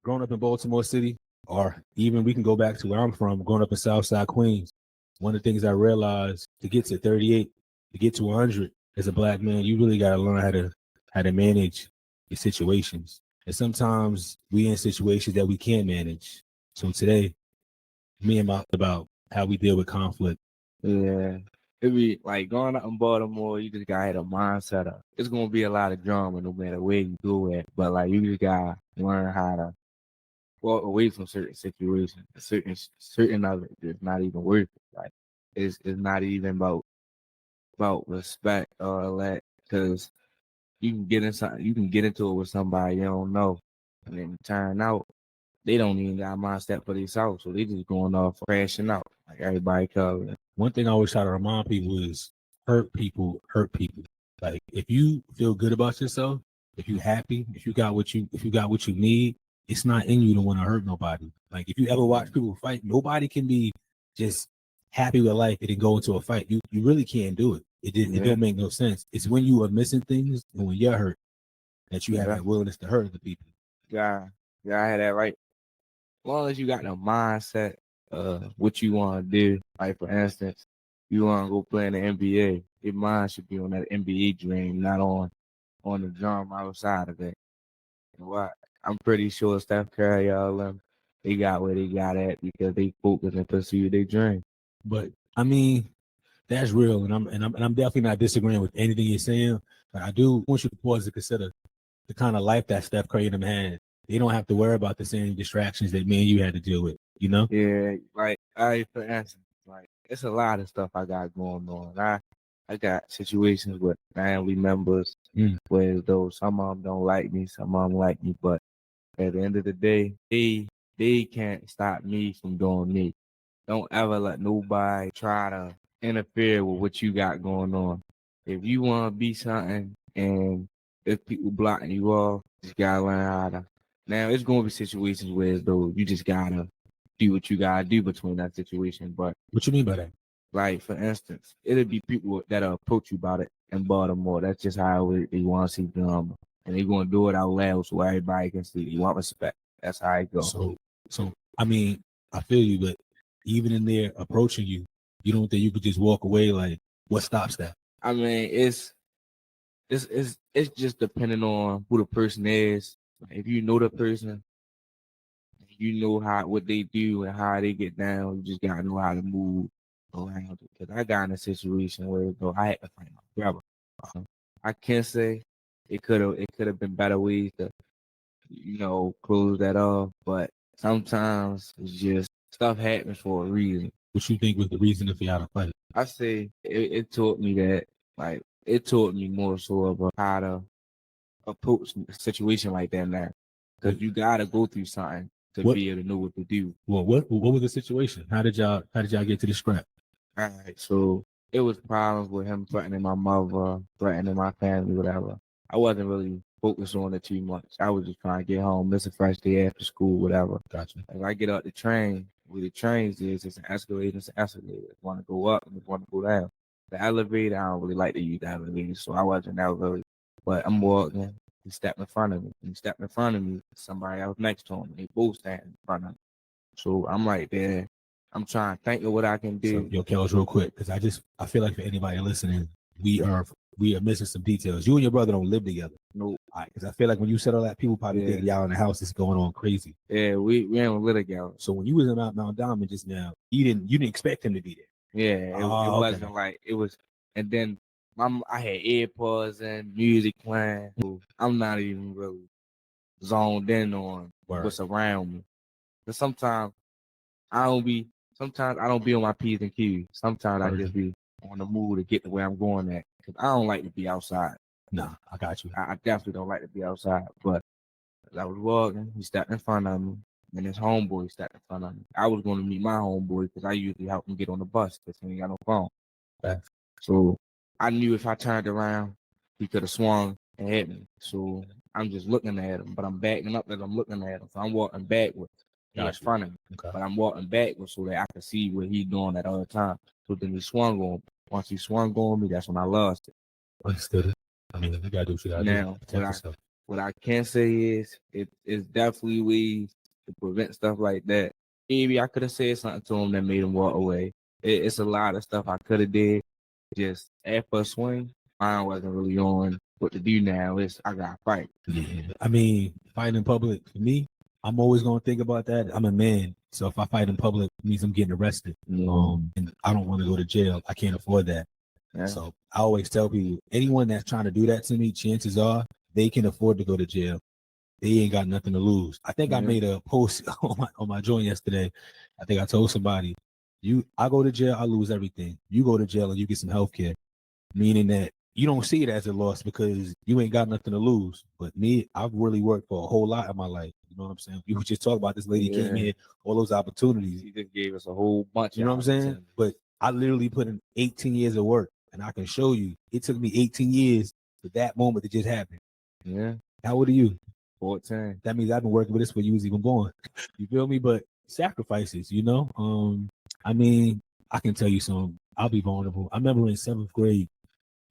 growing up in Baltimore City, or even we can go back to where I'm from, growing up in Southside Queens. One of the things I realized to get to 38, to get to 100 as a black man, you really got to learn how to manage your situations. And sometimes we in situations that we can't manage. So today, me and my about how we deal with conflict. Yeah. It be like growing up in Baltimore, you just gotta have a mindset of it's gonna be a lot of drama no matter where you go at. But like you just gotta learn how to walk away from certain situations. Certain of it is not even worth it. Like it's not even about respect or all that because you can get into it with somebody you don't know, and then turn out they don't even got a mindset for themselves, so they just going off crashing out like everybody covered. One thing I always try to remind people is hurt people hurt people. Like if you feel good about yourself, if you happy, if you got what you need, it's not in you to want to hurt nobody. Like if you ever watch people fight, nobody can be just happy with life and then go into a fight. You really can't do it. It don't make no sense. It's when you are missing things and when you're hurt that you have that willingness to hurt other people. Yeah, I had that right. As long as you got the mindset of what you want to do, like for instance, you want to go play in the NBA, your mind should be on that NBA dream, not on the drum outside of it. And what I'm pretty sure Steph Curry, all them, they got where they got at because they focus and pursue their dream. But I mean, that's real, and I'm definitely not disagreeing with anything you're saying. But I do want you to pause to consider the kind of life that Steph Curry and them had. They don't have to worry about the same distractions that me and you had to deal with, you know? Yeah, like for instance, like it's a lot of stuff I got going on. I got situations with family members where though some of them don't like me, some of them like me, but at the end of the day, they can't stop me from doing me. Don't ever let nobody try to interfere with what you got going on. If you want to be something and if people blocking you off, just gotta learn how to. Now it's gonna be situations where though you just gotta do what you gotta do between that situation. But What you mean by that? like for instance, it'll be people that'll approach you about it in Baltimore. That's just how they want to see drama, and they gonna do it out loud so everybody can see. They want respect. That's how it goes. So I mean, I feel you, but even in there approaching you, you don't think you could just walk away? Like, what stops that? I mean, it's just depending on who the person is. If you know the person, you know what they do and how they get down. You just gotta know how to move around it. Because I got in a situation where though I had to find my brother. I can't say it could have been better ways to close that off, but sometimes it's just stuff happens for a reason. What you think was the reason for y'all to fight? I say it taught me that, like, it taught me more so about how to approach a situation like that now. Because you gotta go through something to be able to know what to do. Well, what was the situation? How did y'all get to the scrap? All right, so it was problems with him threatening my mother, threatening my family, whatever. I wasn't really focused on it too much. I was just trying to get home, miss a fresh day after school, whatever. Gotcha. If I get up the train, where the trains is, it's an escalator, it's an escalator. If you want to go up and if you want to go down. The elevator, I don't really like to use the elevator, so I wasn't that really. But I'm walking, he stepped in front of me. He stepped in front of me, somebody else next to him. They both stand in front of me. So I'm right there. I'm trying to think of what I can do. So, yo, Kels, real quick, because I feel like for anybody listening, we are missing some details. You and your brother don't live together. Nope. Because I feel like when you said all that, people probably think y'all in the house is going on crazy. Yeah, we don't live together. So when you was in Mount Diamond just now, you didn't expect him to be there. Yeah, it wasn't like it was. And then I had AirPods and music playing. I'm not even really zoned in on what's around me. But sometimes I don't be on my P's and Q's. Sometimes I just be on the move to get to where I'm going at. Because I don't like to be outside. Nah, I got you. I definitely don't like to be outside. But as I was walking, he stepped in front of me. And his homeboy stepped in front of me. I was going to meet my homeboy because I usually help him get on the bus because he ain't got no phone. Facts. So I knew if I turned around, he could have swung and hit me. So I'm just looking at him, but I'm backing up as I'm looking at him. So I'm walking backwards. He's in front of me. Okay. But I'm walking backwards so that I can see what he's doing at other time. So then he swung on me. Once he swung on me, that's when I lost it. Understood it. I mean, you gotta do what you gotta do. Now, what I can say is it's definitely ways to prevent stuff like that. Maybe I could have said something to him that made him walk away. It's a lot of stuff I could have did. Just after a swing, mine wasn't really on what to do now. I got to fight. Yeah. I mean, fighting in public, for me, I'm always going to think about that. I'm a man. So if I fight in public, it means I'm getting arrested. And I don't want to go to jail. I can't afford that. Yeah. So I always tell people, anyone that's trying to do that to me, chances are they can afford to go to jail. They ain't got nothing to lose. I think I made a post on my joint yesterday. I think I told somebody, I go to jail, I lose everything. You go to jail and you get some health care. Meaning that you don't see it as a loss because you ain't got nothing to lose. But me, I've really worked for a whole lot in my life. You know what I'm saying? You just talk about this lady came here, all those opportunities. He just gave us a whole bunch. You know what I'm saying? But I literally put in 18 years of work, and I can show you it took me 18 years for that moment to just happen. Yeah. How old are you? 14. That means I've been working with this when you was even born. You feel me? But sacrifices, you know? I mean, I can tell you something. I'll be vulnerable. I remember in 7th grade,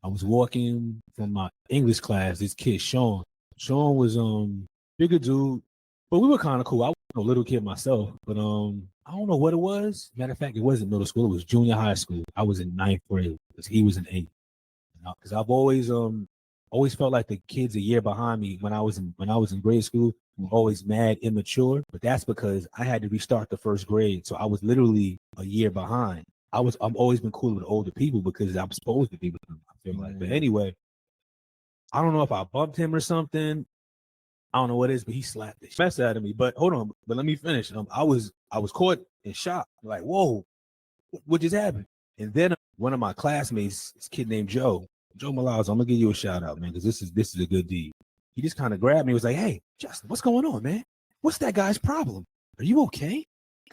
I was walking from my English class, this kid, Sean. Sean was bigger dude, but we were kind of cool. I wasn't a little kid myself, but I don't know what it was. Matter of fact, it wasn't middle school, it was junior high school. I was in 9th grade because he was in 8th. Because I've always felt like the kids a year behind me when I was in grade school were always mad immature, but that's because I had to restart the 1st grade. So I was literally a year behind. I've always been cool with older people because I'm supposed to be with them, I feel like. But anyway, I don't know if I bumped him or something. I don't know what it is, but he slapped the mess out of me. But hold on, but let me finish. I was caught in shock, like, whoa, what just happened? And then one of my classmates, this kid named Joe Malaz, I'm gonna give you a shout out, man, because this is a good deed. He just kind of grabbed me, was like, hey, Justin, what's going on, man? What's that guy's problem? Are you okay?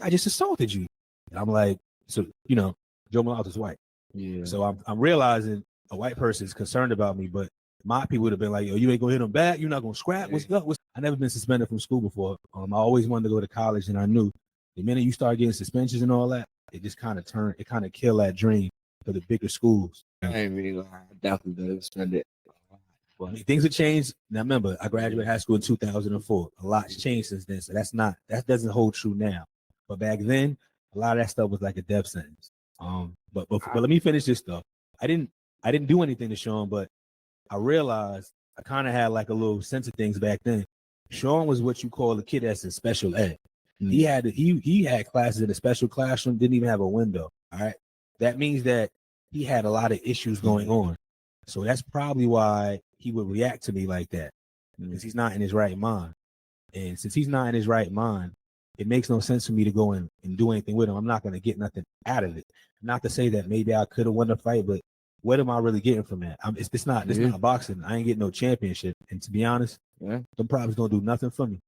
I just assaulted you. And I'm like, so, you know, Joe Malaz is white. Yeah. So I'm realizing a white person is concerned about me, but my people would have been like, yo, you ain't gonna hit him back? You're not gonna scrap? What's up? I never been suspended from school before. I always wanted to go to college, and I knew the minute you start getting suspensions and all that, it just kind of killed that dream for the bigger schools. I ain't really gonna definitely gonna spend it. I mean, things have changed. Now remember, I graduated high school in 2004. A lot's changed since then, so that doesn't hold true now. But back then, a lot of that stuff was like a death sentence. But let me finish this stuff. I didn't do anything to Sean, but I realized I kind of had like a little sense of things back then. Sean was what you call a kid that's in special ed. He had classes in a special classroom, didn't even have a window. All right. That means that he had a lot of issues going on. So that's probably why he would react to me like that. Because he's not in his right mind. And since he's not in his right mind, it makes no sense for me to go and do anything with him. I'm not going to get nothing out of it. Not to say that maybe I could have won the fight, but what am I really getting from that? It's not boxing. I ain't getting no championship. And to be honest, them problems don't do nothing for me.